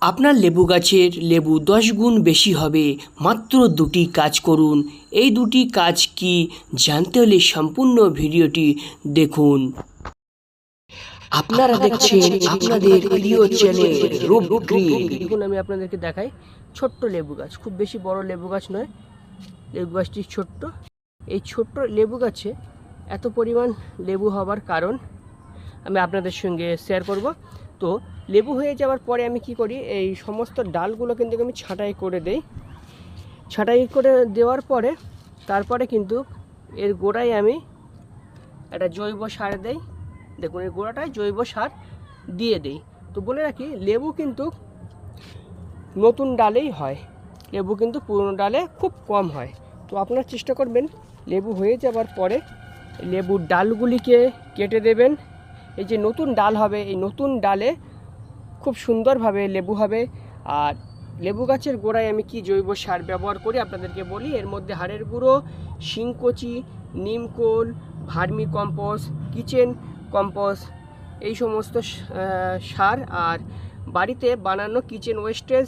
আপনার লেবু গাছের লেবু 10 গুণ বেশি হবে মাত্র 2টি কাজ করুন। এই 2টি কাজ কি জানতে হলে সম্পূর্ণ ভিডিওটি দেখুন। আপনারা দেখছেন আপনাদের প্রিয় চ্যানেল রূপ গ্রিন। দেখুন আমি আপনাদেরকে দেখাই ছোট্ট লেবু গাছ, খুব বেশি বড় লেবু গাছ নয়, লেবু গাছটি ছোট্ট। এই ছোট্ট লেবু গাছে এত পরিমাণ লেবু হবার কারণ আমি আপনাদের সঙ্গে শেয়ার করব। তো লেবু হয়ে যাওয়ার পরে আমি কি করি, এই সমস্ত ডালগুলো কিন্তু আমি ছাঁটাই করে দেই। ছাঁটাই করে দেওয়ার পরে তারপরে কিন্তু এর গোড়ায় আমি একটা জৈব সার দেই। দেখুন এই গোড়াটায় জৈব সার দিয়ে দেই। তো বলে রাখি, লেবু কিন্তু নতুন ডালেই হয়, লেবু কিন্তু পুরনো ডালে খুব কম হয়। তো আপনারা চেষ্টা করবেন লেবু হয়ে যাওয়ার পরে লেবুর ডালগুলিকে কেটে দেবেন। এই যে নতুন ডাল হবে, এই নতুন ডালে খুব সুন্দরভাবে লেবু হবে। আর লেবু গাছের গোড়ায় আমি কি জৈব সার ব্যবহার করি আপনাদেরকে বলি। এর মধ্যে হাড়ের গুঁড়ো, শিংকুচি, নিমকোল, ভার্মি কম্পোস্ট, কিচেন কম্পোস্ট, এই সমস্ত সার, আর বাড়িতে বানানো কিচেন ওয়েস্টেজ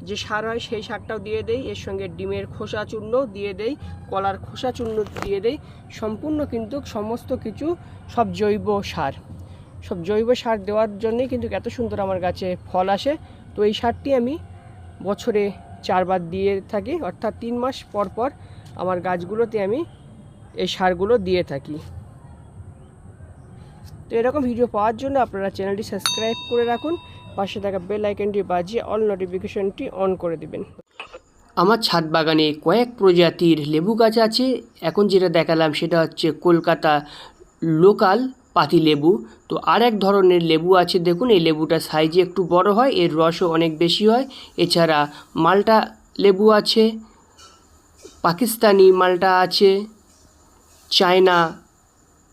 যে সার হয় সেই সারটাও দিয়ে দেই। এর সঙ্গে ডিমের খোসা চূর্ণ দিয়ে দেই, কলার খোসা চূর্ণ দিয়ে দেই। সম্পূর্ণ কিন্তু সমস্ত কিছু সব জৈব সার, সব জৈব সার দেওয়ার জন্যই কিন্তু এত সুন্দর আমার গাছে ফল আসে। তো এই সারটি আমি বছরে 4 বার দিয়ে থাকি, অর্থাৎ 3 মাস পর পর আমার গাছগুলোতে আমি এই সারগুলো দিয়ে থাকি। তো এরকম ভিডিও পাওয়ার জন্য আপনারা চ্যানেলটি সাবস্ক্রাইব করে রাখুন, পাশে থাকা বেল আইকনটি বাজিয়ে অল নোটিফিকেশনটি অন করে দেবেন। আমার ছাদ বাগানে কয়েক প্রজাতির লেবু গাছ আছে। এখন যেটা দেখালাম সেটা হচ্ছে কলকাতা লোকাল পাতি লেবু। তো আর এক ধরনের লেবু আছে, দেখুন এই লেবুটা সাইজে একটু বড় হয়, এর রসও অনেক বেশি হয়। এছাড়া মাল্টা লেবু আছে, পাকিস্তানি মাল্টা আছে, চায়না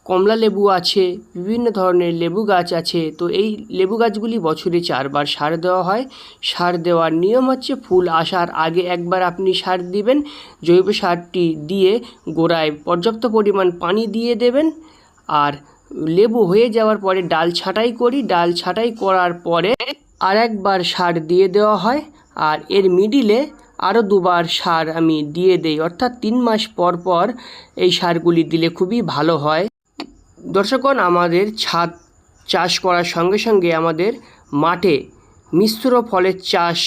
কমলা লেবু আছে, বিভিন্ন ধরনের লেবু গাছ আছে। তো এই লেবু গাছগুলি বছরে 4 বার সার দেওয়া হয়। সার দেওয়ার নিয়ম হচ্ছে ফুল আসার আগে একবার আপনি সার দিবেন, জৈব সারটি দিয়ে গোড়ায় পর্যাপ্ত পরিমাণ পানি দিয়ে দেবেন। আর লেবু হয়ে যাওয়ার পরে ডাল ছাঁটাই করি, ডাল ছাঁটাই করার পরে আর একবার সার দিয়ে দেওয়া হয়। আর এর মিডিলে আরও 2 বার সার আমি দিয়ে দেই, অর্থাৎ 3 মাস পর পর এই সারগুলি দিলে খুবই ভালো হয়। দর্শকগণ, আমাদের ছাদ চাষ করার সঙ্গে সঙ্গে আমাদের মাঠে মিশ্র ফলের চাষ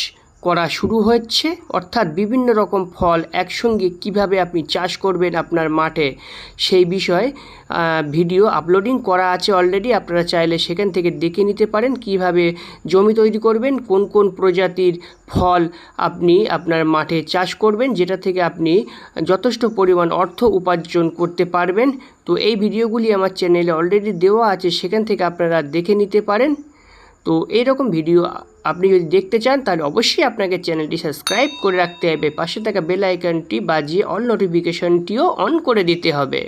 করা শুরু হচ্ছে, অর্থাৎ বিভিন্ন রকম ফল একসঙ্গে কিভাবে আপনি চাষ করবেন আপনার মাঠে সেই বিষয়ে ভিডিও আপলোডিং করা আছে অলরেডি। আপনারা চাইলে সেখান থেকে দেখে নিতে পারেন কিভাবে জমি তৈরি করবেন, কোন কোন প্রজাতির ফল আপনি আপনার মাঠে চাষ করবেন, যেটা থেকে আপনি যথেষ্ট পরিমাণ অর্থ উপার্জন করতে পারবেন। তো এই ভিডিওগুলি আমার চ্যানেলে অলরেডি দেওয়া আছে, সেখান থেকে আপনারা দেখে নিতে পারেন। তো এইরকম ভিডিও আপনি যদি দেখতে চান তাহলে অবশ্যই আপনাকে চ্যানেলটি সাবস্ক্রাইব করে রাখতে হবে, পাশে থাকা বেল আইকনটি বাজিয়ে অল নোটিফিকেশনটিও অন করে দিতে হবে।